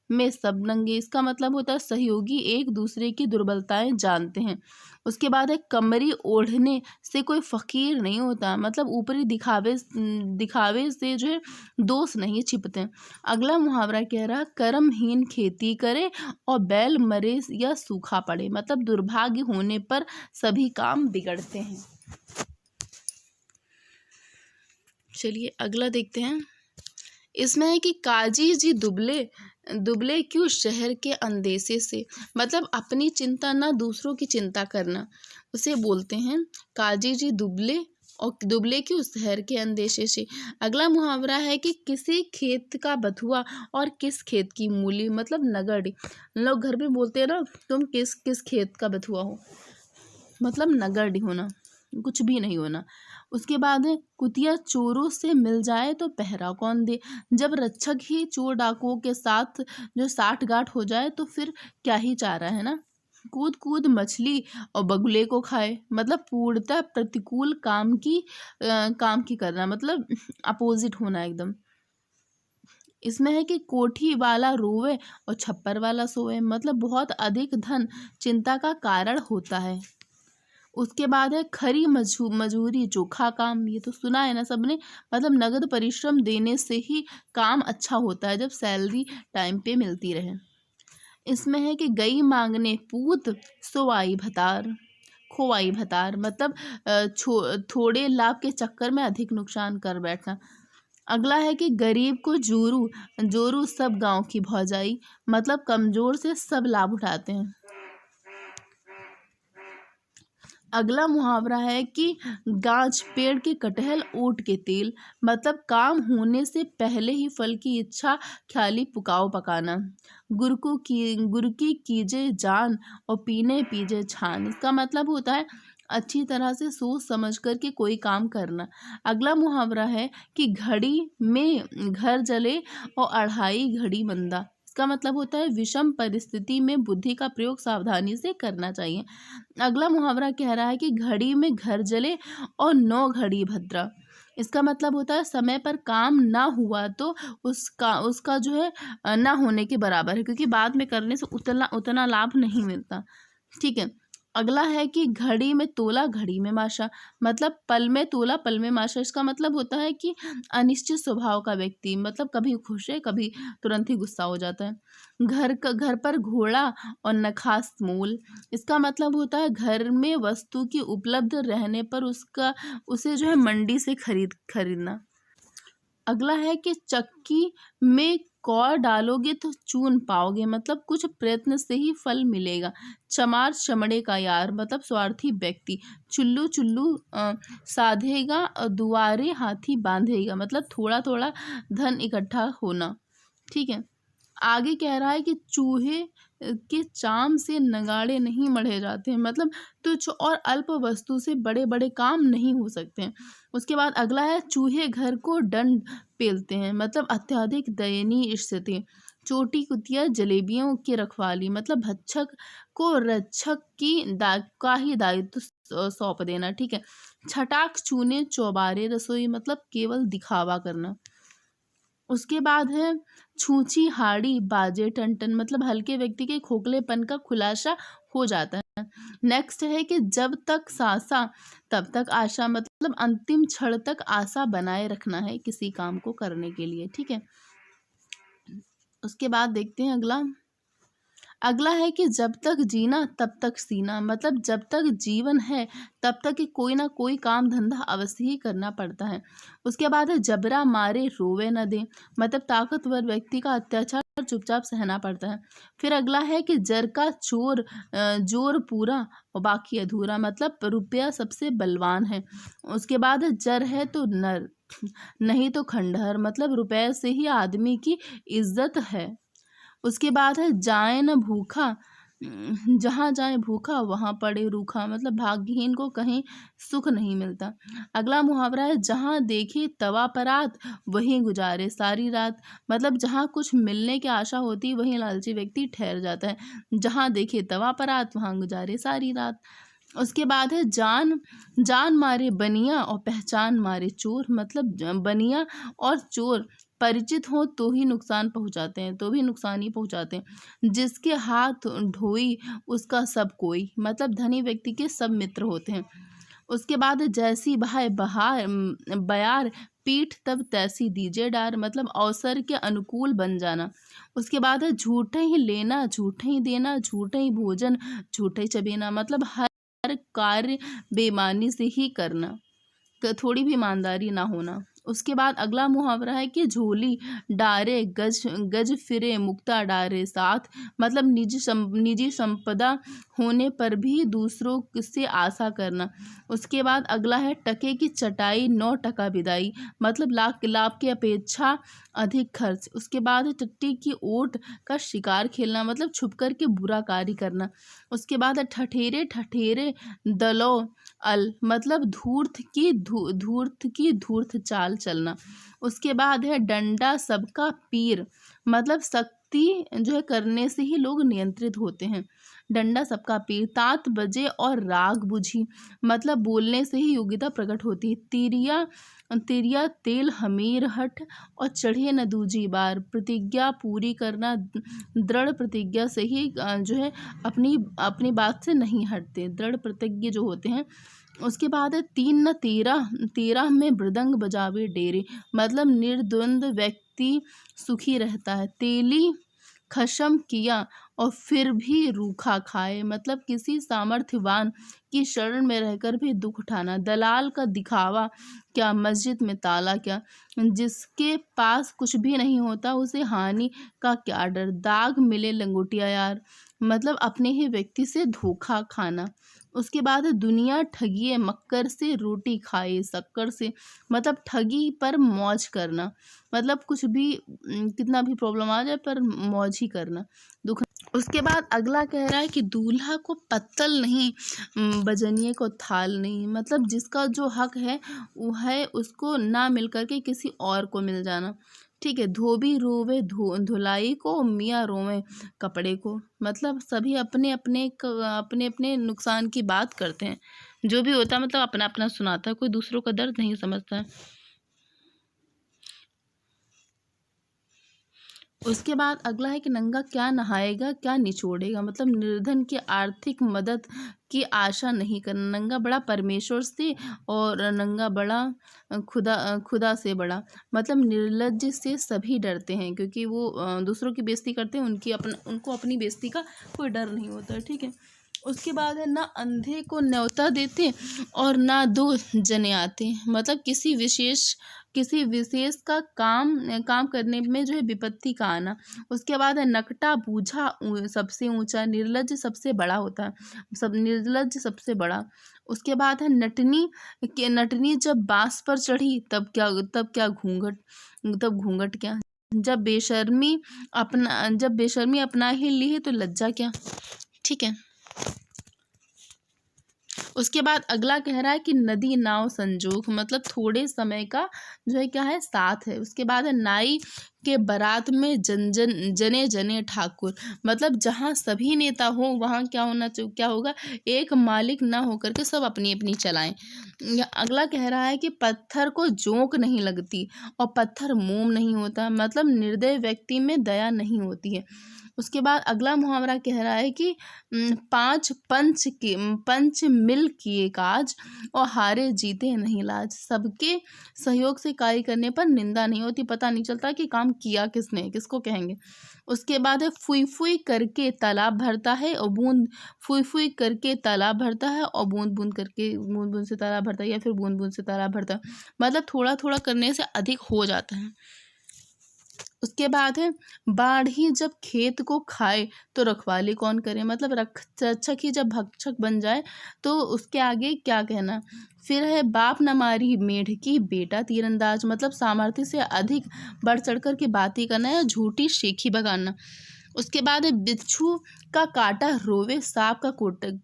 में सब नंगे, इसका मतलब होता है सहयोगी एक दूसरे की दुर्बलताएं जानते हैं। उसके बाद है कमरी ओढ़ने से कोई फकीर नहीं होता, मतलब ऊपरी दिखावे से जो है दोष नहीं छिपते हैं। अगला मुहावरा कह रहा कर्महीन खेती करे और बैल मरे या सूखा पड़े, मतलब दुर्भाग्य होने पर सभी काम बिगड़ते हैं। चलिए अगला देखते हैं। इसमें है कि काजी जी दुबले दुबले क्यों शहर के अंदेशे से, मतलब अपनी चिंता ना दूसरों की चिंता करना, उसे बोलते हैं काजी जी दुबले, और दुबले क्यों शहर के अंदेशे से। अगला मुहावरा है कि किसी खेत का बथुआ और किस खेत की मूली, मतलब नगड़ी। लोग घर में बोलते हैं ना तुम किस किस खेत का बथुआ हो, मतलब नगड़ी होना, कुछ भी नहीं होना। उसके बाद है कुतिया चोरों से मिल जाए तो पहरा कौन दे, जब रक्षक ही चोर डाकुओं के साथ जो साठगांठ हो जाए तो फिर क्या ही चारा है ना। कूद कूद मछली और बगुले को खाए, मतलब पूर्णतः प्रतिकूल काम की करना, मतलब अपोजिट होना एकदम। इसमें है कि कोठी वाला रोवे और छप्पर वाला सोए, मतलब बहुत अधिक धन चिंता का कारण होता है। उसके बाद है खरी मजूरी चोखा काम, ये तो सुना है ना सबने, मतलब नगद परिश्रम देने से ही काम अच्छा होता है जब सैलरी टाइम पे मिलती रहे। इसमें है कि गई मांगने पूत सोवाई भतार खोवाई भतार, मतलब थोड़े लाभ के चक्कर में अधिक नुकसान कर बैठना। अगला है कि गरीब को जोरू जोरू सब गांव की भौजाई, मतलब कमजोर से सब लाभ उठाते हैं। अगला मुहावरा है कि गाछ पेड़ के कटहल ऊँट के तेल, मतलब काम होने से पहले ही फल की इच्छा ख्याली पुकाव पकाना। गुर की कीजे जान और पीने पीजे छान, इसका मतलब होता है अच्छी तरह से सोच समझ कर के कोई काम करना। अगला मुहावरा है कि घड़ी में घर जले और अढ़ाई घड़ी मंदा, इसका मतलब होता है विषम परिस्थिति में बुद्धि का प्रयोग सावधानी से करना चाहिए। अगला मुहावरा कह रहा है कि घड़ी में घर जले और 9 घड़ी भद्रा, इसका मतलब होता है समय पर काम ना हुआ तो उसका जो है ना होने के बराबर है, क्योंकि बाद में करने से उतना उतना लाभ नहीं मिलता। ठीक है, अगला है कि घड़ी में तोला घड़ी में माशा, मतलब पल में तोला पल में माशा, इसका मतलब होता है कि अनिश्चित स्वभाव का व्यक्ति, मतलब कभी खुश है कभी तुरंत ही गुस्सा हो जाता है। घर पर घोड़ा और नखास मोल, इसका मतलब होता है घर में वस्तु की उपलब्ध रहने पर उसे जो है मंडी से खरीदना। अगला है कि चक्की में कौर डालोगे तो चून पाओगे, मतलब कुछ प्रयत्न से ही फल मिलेगा। चमार चमड़े का यार, मतलब स्वार्थी व्यक्ति। चुल्लू चुल्लू साधेगा और दुआरे हाथी बांधेगा, मतलब थोड़ा थोड़ा धन इकट्ठा होना। ठीक है, आगे कह रहा है कि चूहे के चाम से नगाड़े नहीं मढ़े जाते हैं, मतलब तुच्छ और अल्प वस्तु से बड़े बड़े काम नहीं हो सकते हैं। उसके बाद अगला है चूहे घर को दंड पेलते हैं, मतलब अत्यधिक दयनीय स्थिति। चोटी कुतिया जलेबियों की रखवाली, मतलब भक्षक को रक्षक का ही दायित्व सौंप देना। ठीक है, छटाक चूने चौबारे रसोई, मतलब केवल दिखावा करना। उसके बाद है छूछी हाड़ी बाजे टन, मतलब हल्के व्यक्ति के खोखलेपन का खुलासा हो जाता है। नेक्स्ट है कि जब तक सांसा तब तक आशा, मतलब अंतिम क्षण तक आशा बनाए रखना है किसी काम को करने के लिए। ठीक है, उसके बाद देखते हैं अगला। अगला है कि जब तक जीना तब तक सीना, मतलब जब तक जीवन है तब तक कि कोई ना कोई काम धंधा अवश्य ही करना पड़ता है। उसके बाद है जबरा मारे रोवे न दे, मतलब ताकतवर व्यक्ति का अत्याचार चुपचाप सहना पड़ता है। फिर अगला है कि जर का जोर पूरा और बाकी अधूरा, मतलब रुपया सबसे बलवान है। उसके बाद है जर है तो नर, नहीं तो खंडहर, मतलब रुपये से ही आदमी की इज्जत है। उसके बाद है जाए न भूखा, जहाँ जाए भूखा वहाँ पड़े रूखा, मतलब भाग्यहीन को कहीं सुख नहीं मिलता। अगला मुहावरा है जहाँ देखे तवा परात वहीं गुजारे सारी रात, मतलब जहाँ कुछ मिलने की आशा होती वहीं लालची व्यक्ति ठहर जाता है। जहाँ देखे तवा परात वहाँ गुजारे सारी रात। उसके बाद है जान जान मारे बनिया और पहचान मारे चोर, मतलब बनिया और चोर परिचित हो तो ही नुकसान पहुंचाते हैं, तो भी नुकसान ही पहुंचाते हैं। जिसके हाथ ढोई उसका सब कोई, मतलब धनी व्यक्ति के सब मित्र होते हैं। उसके बाद जैसी बहाय बयार पीठ तब तैसी दीजिए डार, मतलब अवसर के अनुकूल बन जाना। उसके बाद है झूठे ही लेना झूठे ही देना, झूठे ही भोजन झूठे ही चबेना, मतलब हर कार्य बेईमानी से ही करना, थोड़ी भी ईमानदारी ना होना। उसके बाद अगला मुहावरा है कि झोली डारे गज गज फिरे मुक्ता डारे साथ, मतलब निजी संपदा होने पर भी दूसरों से आशा करना। उसके बाद अगला है टके की चटाई 9 टका विदाई, मतलब लाख लाभ की अपेक्षा अधिक खर्च। उसके बाद है टट्टी की ओट का शिकार खेलना, मतलब छुप कर के बुरा कार्य करना। उसके बाद है ठठेरे ठठेरे दलो अल, मतलब धूर्त की धूर्त चाल चलना। उसके बाद है डंडा सबका पीर, मतलब शक्ति जो है करने से ही लोग नियंत्रित होते हैं। डंडा सबका पीर, तात बजे और राग बुझी, मतलब बोलने से ही योग्यता प्रकट होती है। तिरिया तिरिया तेल हमीर हठ और चढ़े न दूजी बार, प्रतिज्ञा पूरी करना, दृढ़ प्रतिज्ञा से ही जो है अपनी अपनी बात से नहीं हटते, दृढ़ प्रतिज्ञ जो होते हैं। उसके बाद है 3 न 13, 13 में मृदंग बजावे डेरे, मतलब निर्द्वंद व्यक्ति सुखी रहता है। तेली खशम किया और फिर भी रूखा खाए, मतलब किसी सामर्थ्यवान की शरण में रहकर भी दुख उठाना। दलाल का दिखावा क्या मस्जिद में ताला क्या, जिसके पास कुछ भी नहीं होता उसे हानि का क्या डर। दाग मिले लंगोटिया यार, मतलब अपने ही व्यक्ति से धोखा खाना। उसके बाद दुनिया ठगिए मक्कर से रोटी खाए शक्कर से, मतलब ठगी पर मौज करना, मतलब कुछ भी कितना भी प्रॉब्लम आ जाए पर मौज ही करना, दुख। उसके बाद अगला कह रहा है कि दूल्हा को पत्तल नहीं बजनिए को थाल नहीं, मतलब जिसका जो हक है वो है उसको ना मिल करके किसी और को मिल जाना। ठीक है। धोबी रोवे धुलाई को, मियाँ रोवे कपड़े को, मतलब सभी अपने अपने अपने अपने नुकसान की बात करते हैं। जो भी होता है मतलब अपना अपना सुनाता है, कोई दूसरों का दर्द नहीं समझता है। उसके बाद अगला है कि नंगा क्या नहाएगा क्या निचोड़ेगा, मतलब निर्धन की आर्थिक मदद की आशा नहीं करना। नंगा बड़ा परमेश्वर से और नंगा बड़ा खुदा से बड़ा, मतलब निर्लज्ज से सभी डरते हैं क्योंकि वो दूसरों की बेइज्जती करते हैं, उनको अपनी बेइज्जती का कोई डर नहीं होता है। ठीक है। उसके बाद है ना अंधे को न्योता देते और ना दो जने आते, मतलब किसी विशेष का काम करने में जो है विपत्ति का आना। उसके बाद है नकटा बूझा सबसे ऊंचा, निर्लज्ज सबसे बड़ा होता है, सब निर्लज्ज सबसे बड़ा। उसके बाद है नटनी जब बांस पर चढ़ी तब क्या घूंघट क्या, जब बेशर्मी अपना ही ली है तो लज्जा क्या। ठीक है। उसके बाद अगला कह रहा है कि नदी नाव संजोग, मतलब थोड़े समय का जो है क्या है साथ है। उसके बाद है नाई के बारात में जने जने ठाकुर, मतलब जहाँ सभी नेता हो वहाँ क्या होगा, एक मालिक ना होकर के सब अपनी अपनी चलाएं। अगला कह रहा है कि पत्थर को जोंक नहीं लगती और पत्थर मोम नहीं होता, मतलब निर्दय व्यक्ति में दया नहीं होती है। उसके बाद अगला मुहावरा कह रहा है कि पंच मिल किए काज और हारे जीते नहीं लाज, सबके सहयोग से कार्य करने पर निंदा नहीं होती, पता नहीं चलता कि काम किया किसने, किसको कहेंगे। उसके बाद है फुई फुई करके तालाब भरता है और बूंद, फुई फुई करके तालाब भरता है और बूंद बूंद करके, बूंद बूंद से तालाब भरता है, या फिर बूंद बूंद से तालाब भरता है, मतलब थोड़ा थोड़ा करने से अधिक हो जाता है। उसके बाद है बाढ़ी जब खेत को खाए तो रखवाली कौन करे, मतलब रक्षक ही जब भक्षक बन जाए तो उसके आगे क्या कहना। फिर है बाप न मारी मेढकी बेटा तीरंदाज, मतलब सामर्थ्य से अधिक बढ़ चढ़ कर के बातें करना या झूठी शेखी बगाना। उसके बाद है बिच्छू का काटा रोवे सांप का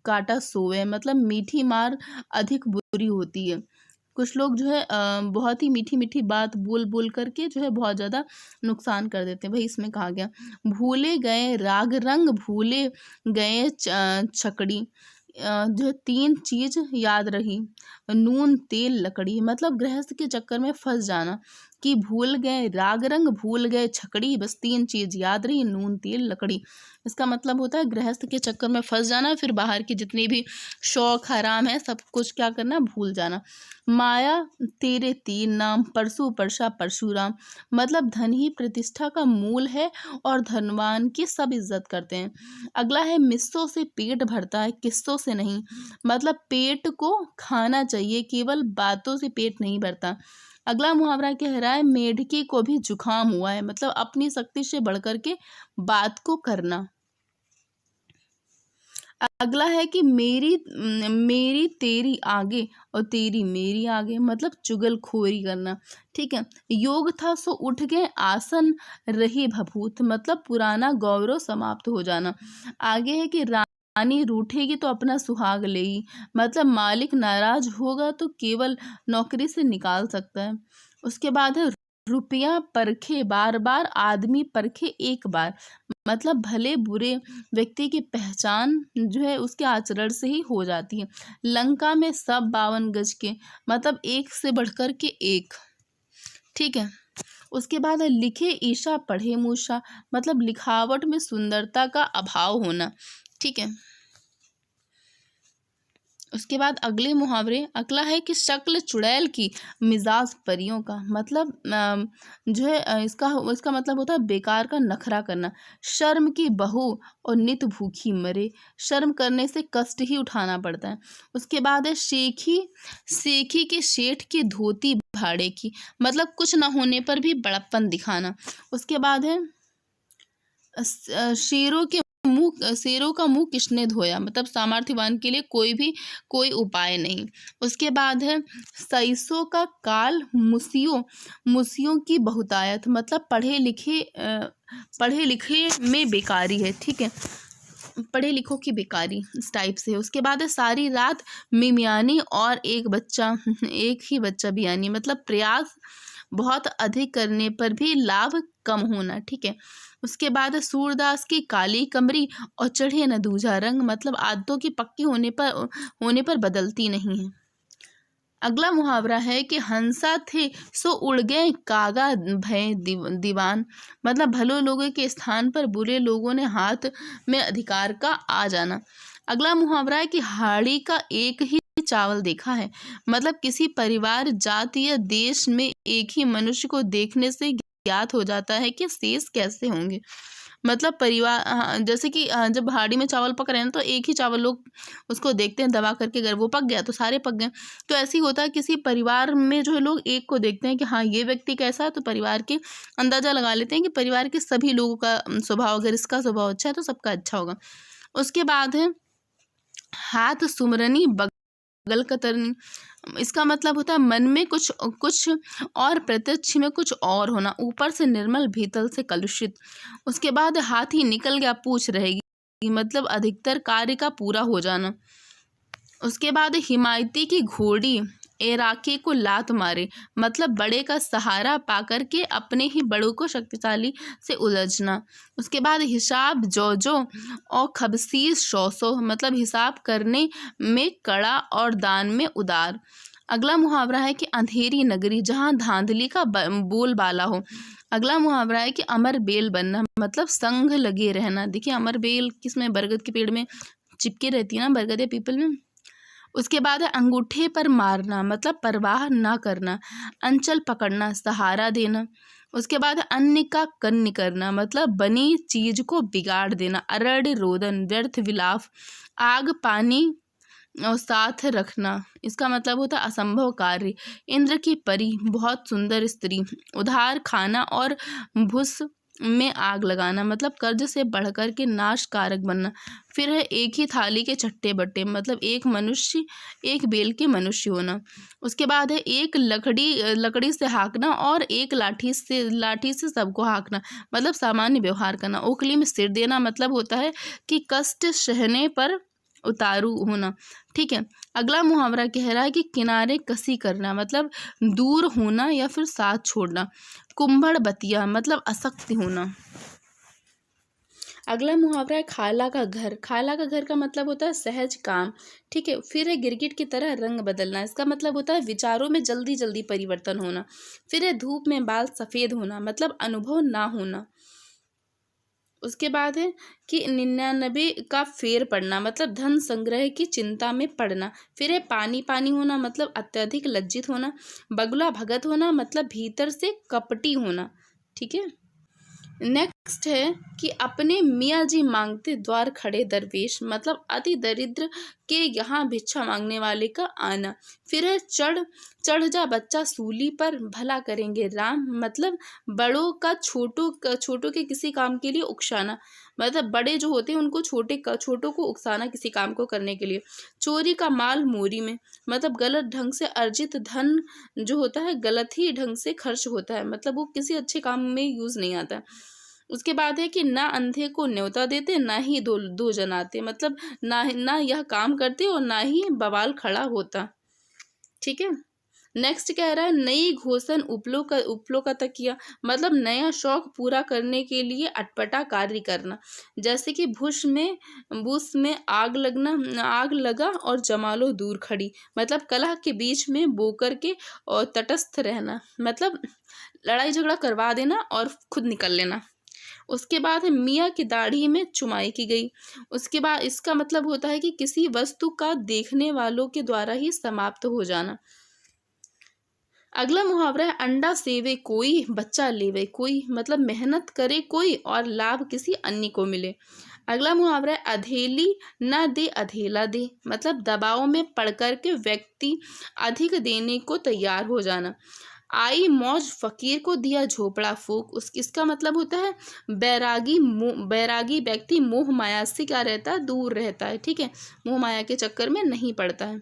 काटा सोवे, मतलब मीठी मार अधिक बुरी होती है। कुछ लोग जो है बहुत ही मीठी मीठी बात बोल बोल करके जो है बहुत ज़्यादा नुकसान कर देते हैं। भाई इसमें कहा गया भूले गए राग रंग भूले गए छकड़ी, जो है 3 चीज याद रही, नून तेल लकड़ी, मतलब गृहस्थ के चक्कर में फंस जाना कि भूल गए राग रंग भूल गए छकड़ी, बस 3 चीज याद रही, नून तेल लकड़ी। इसका मतलब होता है गृहस्थ के चक्कर में फंस जाना, फिर बाहर की जितनी भी शौक हराम है सब कुछ क्या करना, भूल जाना। माया तेरे 3 नाम परसु परसा परशुराम, मतलब धन ही प्रतिष्ठा का मूल है और धनवान की सब इज्जत करते हैं। अगला है मिस्सों से पेट भरता है किस्सों से नहीं, मतलब पेट को खाना चाहिए, केवल बातों से पेट नहीं भरता। अगला मुहावरा कह रहा है मेढके को भी जुखाम हुआ है, मतलब अपनी शक्ति से बढ़कर के बात को करना। अगला है कि मेरी तेरी आगे और तेरी मेरी आगे, मतलब चुगलखोरी करना। ठीक है। योग था सो उठ गए आसन रही भभूत, मतलब पुराना गौरव समाप्त हो जाना। आगे है कि रानी रूठेगी तो अपना सुहाग लेगी, मतलब मालिक नाराज होगा तो केवल नौकरी से निकाल सकता है। उसके बाद है रुपया परखे बार बार आदमी परखे एक बार, मतलब भले बुरे व्यक्ति की पहचान जो है उसके आचरण से ही हो जाती है। लंका में सब 52 गज के, मतलब एक से बढ़कर के एक। ठीक है। उसके बाद है लिखे ईशा पढ़े मूषा, मतलब लिखावट में सुंदरता का अभाव होना। ठीक है। उसके बाद अगले मुहावरे अगला है कि शक्ल चुड़ैल की मिजाज परियों का, मतलब जो है इसका मतलब होता है बेकार का नखरा करना। शर्म की बहू और नित भूखी मरे, शर्म करने से कष्ट ही उठाना पड़ता है। उसके बाद है सेखी के शेठ की धोती भाड़े की, मतलब कुछ ना होने पर भी बड़प्पन दिखाना। उसके बाद है शेरों का मुंह किसने धोया, मतलब सामर्थ्यवान के लिए कोई उपाय नहीं। उसके बाद है सईसों का काल मुसियों की बहुतायत, मतलब पढ़े लिखे में बेकारी है। ठीक है। पढ़े लिखों की बेकारी इस टाइप से है। उसके बाद है सारी रात मिमियानी और एक ही बच्चा बियानी, मतलब प्रयास बहुत अधिक करने पर भी लाभ कम होना। ठीक है। उसके बाद सूरदास की काली कमरी और चढ़े न दूजा रंग, मतलब आदतों की पक्की होने पर बदलती नहीं है। अगला मुहावरा है कि हंसा थे सो उड़ गए कागा भय दीवान, मतलब भले लोगों के स्थान पर बुरे लोगों ने हाथ में अधिकार का आ जाना। अगला मुहावरा है कि हाड़ी का एक ही चावल देखा है, मतलब किसी परिवार जाति या देश में एक ही मनुष्य को देखने से ज्ञात हो जाता है कि शेष कैसे होंगे। मतलब परिवार, जैसे कि जब हाड़ी में चावल पक रहे हैं तो एक ही चावल लोग उसको देखते हैं दबा करके, अगर वो पक गया तो सारे पक गए। तो ऐसे ही होता है किसी परिवार में जो है लोग एक को देखते हैं कि हाँ ये व्यक्ति कैसा है, तो परिवार के अंदाजा लगा लेते हैं कि परिवार के सभी लोगों का स्वभाव, अगर इसका स्वभाव अच्छा है तो सबका अच्छा होगा। उसके बाद है हाथ सुमरनी बगल कतरनी, इसका मतलब होता है मन में कुछ और प्रत्यक्ष में कुछ और होना, ऊपर से निर्मल भीतर से कलुषित। उसके बाद हाथी निकल गया पूछ रहेगी, मतलब अधिकतर कार्य का पूरा हो जाना। उसके बाद हिमायती की घोड़ी एराके को लात मारे, मतलब बड़े का सहारा पाकर के अपने ही बड़ों को शक्तिशाली से उलझना। उसके बाद हिसाब जो और खबसीस शौसो, मतलब हिसाब करने में कड़ा और दान में उदार। अगला मुहावरा है कि अंधेरी नगरी जहाँ धांधली का बोलबाला हो। अगला मुहावरा है कि अमर बेल बनना, मतलब संग लगे रहना। देखिए अमर बेल किसमें, बरगद के पेड़ में चिपके रहती है ना, बरगद या पीपल में। उसके बाद है अंगूठे पर मारना, मतलब परवाह ना करना। अंचल पकड़ना, सहारा देना। उसके बाद अन्न का कन्न करना मतलब बनी चीज को बिगाड़ देना। अरण्य रोदन व्यर्थ विलाप, आग पानी और साथ रखना, इसका मतलब होता है असंभव कार्य। इंद्र की परी बहुत सुंदर स्त्री, उधार खाना और भूस में आग लगाना मतलब कर्ज से बढ़कर के नाश कारक बनना। फिर है एक ही थाली के चट्टे बट्टे मतलब एक मनुष्य एक बेल के मनुष्य होना। उसके बाद है एक लकड़ी से हाँकना और एक लाठी से सबको हाँकना मतलब सामान्य व्यवहार करना। ओखली में सिर देना मतलब होता है कि कष्ट सहने पर उतारू होना। ठीक है, अगला मुहावरा कह रहा है कि किनारे कसी करना मतलब दूर होना या फिर साथ छोड़ना। कुंभड़ बतिया मतलब असक्ति होना। अगला मुहावरा है खाला का घर। खाला का घर का मतलब होता है सहज काम। ठीक है, फिर है गिरगिट की तरह रंग बदलना, इसका मतलब होता है विचारों में जल्दी जल्दी परिवर्तन होना। फिर है धूप में बाल सफ़ेद होना मतलब अनुभव ना होना। उसके बाद है कि 99 का फेर पड़ना मतलब धन संग्रह की चिंता में पड़ना। फिर है पानी पानी होना मतलब अत्यधिक लज्जित होना। बगुला भगत होना मतलब भीतर से कपटी होना। ठीक है, नेक्स्ट है कि अपने मियाँ जी मांगते द्वार खड़े दरवेश मतलब अति दरिद्र के यहाँ भिक्षा मांगने वाले का आना। फिर है चढ़ जा बच्चा सूली पर भला करेंगे राम मतलब बड़ों का छोटों के किसी काम के लिए उकसाना मतलब बड़े जो होते हैं उनको छोटों को उकसाना किसी काम को करने के लिए। चोरी का माल मोरी में मतलब गलत ढंग से अर्जित धन जो होता है गलत ही ढंग से खर्च होता है मतलब वो किसी अच्छे काम में यूज नहीं आता। उसके बाद है कि ना अंधे को न्योता देते ना ही दो जनाते मतलब ना यह काम करते और ना ही बवाल खड़ा होता। ठीक है, नेक्स्ट कह रहा है नई घोषण उपलो का तकिया मतलब नया शौक पूरा करने के लिए अटपटा कार्य करना। जैसे कि भूस में आग लगा और जमालो दूर खड़ी मतलब कलह के बीच में बोकर के और तटस्थ रहना मतलब लड़ाई झगड़ा करवा देना और खुद निकल लेना। उसके बाद है मियाँ की दाढ़ी में चुमाई की गई। उसके बाद इसका मतलब होता है कि किसी वस्तु का देखने वालों के द्वारा ही समाप्त हो जाना। अगला मुहावरा है अंडा सेवे कोई बच्चा लेवे कोई मतलब मेहनत करे कोई और लाभ किसी अन्य को मिले। अगला मुहावरा है अधेली न दे अधेला दे मतलब दबाव में पड़ कर के व्यक्ति अधिक देने को तैयार हो जाना। आई मौज फकीर को दिया झोपड़ा फूक इसका मतलब होता है बैरागी व्यक्ति मोह माया से क्या रहता है दूर रहता है। ठीक है, मोह माया के चक्कर में नहीं पड़ता है।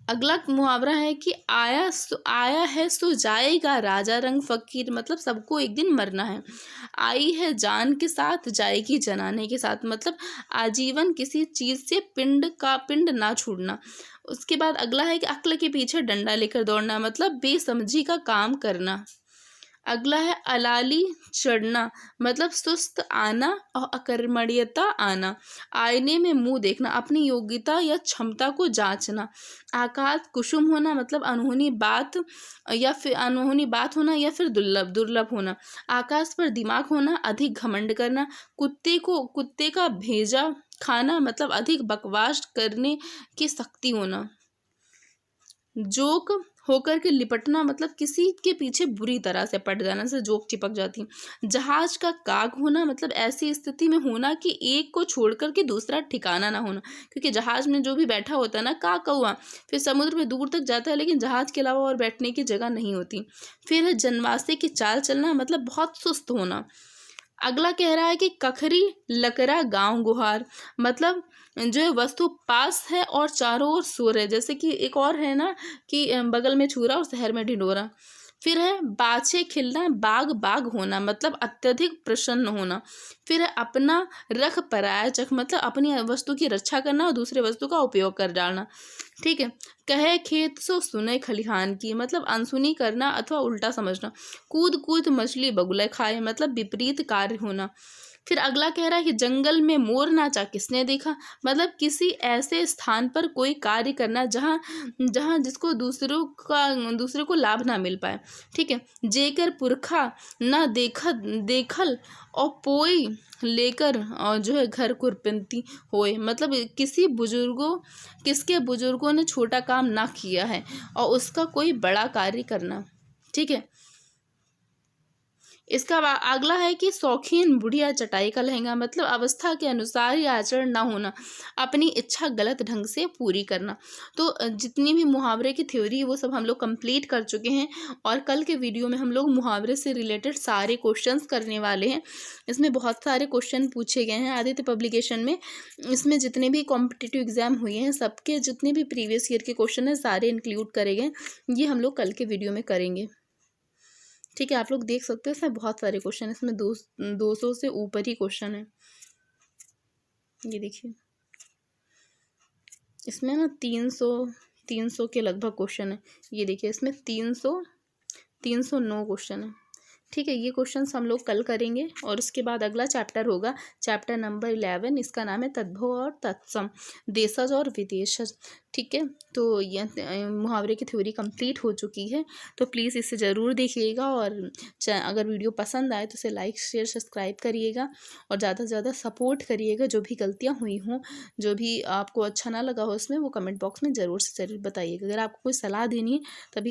अगला मुहावरा है कि आया है सो जाएगा राजा रंग फकीर मतलब सबको एक दिन मरना है। आई है जान के साथ जाएगी जनाने के साथ मतलब आजीवन किसी चीज़ से पिंड ना छूटना। उसके बाद अगला है कि अक्ल के पीछे डंडा लेकर दौड़ना मतलब बेसमझी का काम करना। अगला है अलाली चढ़ना मतलब सुस्त आना और अकर्मण्यता आना। आईने में मुंह देखना अपनी योग्यता या क्षमता को जांचना। आकाश कुसुम होना मतलब अनहोनी बात होना या फिर दुर्लभ होना। आकाश पर दिमाग होना अधिक घमंड करना। कुत्ते का भेजा खाना मतलब अधिक बकवास करने की शक्ति होना। जोक होकर के लिपटना मतलब किसी के पीछे बुरी तरह से पड़ जाना से जोक चिपक जाती। जहाज का काग होना मतलब ऐसी स्थिति में होना कि एक को छोड़कर के दूसरा ठिकाना ना होना क्योंकि जहाज में जो भी बैठा होता है ना काग कौवा फिर समुद्र में दूर तक जाता है लेकिन जहाज के अलावा और बैठने की जगह नहीं होती। फिर है जनवासे की चाल चलना मतलब बहुत सुस्त होना। अगला कह रहा है कि कखरी लकरा गांव गुहार मतलब जो है वस्तु पास है और चारों ओर शोर है। जैसे कि एक और है ना कि बगल में छुरा और शहर में ढिंढोरा। फिर है बाछे खिलना बाग होना मतलब अत्यधिक प्रसन्न होना। फिर है अपना रख पराया चख मतलब अपनी वस्तु की रक्षा करना और दूसरे वस्तु का उपयोग कर डालना। ठीक है, कहे खेत सो सुने खलिहान की मतलब अनसुनी करना अथवा उल्टा समझना। कूद मछली बगुला खाए मतलब विपरीत कार्य होना। फिर अगला कह रहा है कि जंगल में मोर नाचा किसने देखा। मतलब किसी ऐसे स्थान पर कोई कार्य करना जहाँ जहाँ जिसको दूसरे को लाभ ना मिल पाए। ठीक है। जेकर पुरखा ना देखल और पोई लेकर और जो है घर कुरपंती होए। मतलब किसके बुजुर्गों ने छोटा काम ना किया है और उसका कोई बड़ा कार्य करना। ठीक है। इसका अगला है कि शौकीन बुढ़िया चटाई का लहंगा। मतलब अवस्था के अनुसार ही आचरण ना होना, अपनी इच्छा गलत ढंग से पूरी करना। तो जितनी भी मुहावरे की थ्योरी है वो सब हम लोग कंप्लीट कर चुके हैं और कल के वीडियो में हम लोग मुहावरे से रिलेटेड सारे क्वेश्चंस करने वाले हैं। इसमें बहुत सारे क्वेश्चन पूछे गए हैं आदित्य पब्लिकेशन में। इसमें जितने भी कॉम्पिटिटिव एग्जाम हुए हैं सबके जितने भी प्रीवियस ईयर के क्वेश्चन हैं सारे इंक्लूड करे गए। ये हम लोग कल के वीडियो में करेंगे। ठीक है। आप लोग देख सकते हो इसमें बहुत सारे क्वेश्चन है। इसमें 200 से ऊपर ही क्वेश्चन है। ये देखिए इसमें ना 300 के लगभग क्वेश्चन है। ये देखिए इसमें 309 क्वेश्चन है। ठीक है। ये क्वेश्चंस हम लोग कल करेंगे और उसके बाद अगला चैप्टर होगा चैप्टर नंबर 11। इसका नाम है तद्भव और तत्सम, देशज और विदेशज। ठीक है। तो यह मुहावरे की थ्योरी कंप्लीट हो चुकी है। तो प्लीज़ इसे ज़रूर देखिएगा और अगर वीडियो पसंद आए तो इसे लाइक शेयर सब्सक्राइब करिएगा और ज़्यादा से ज़्यादा सपोर्ट करिएगा। जो भी गलतियाँ हुई हों, जो भी आपको अच्छा ना लगा हो उसमें, वो कमेंट बॉक्स में ज़रूर से ज़रूर बताइएगा। अगर आपको कोई सलाह देनी है तभी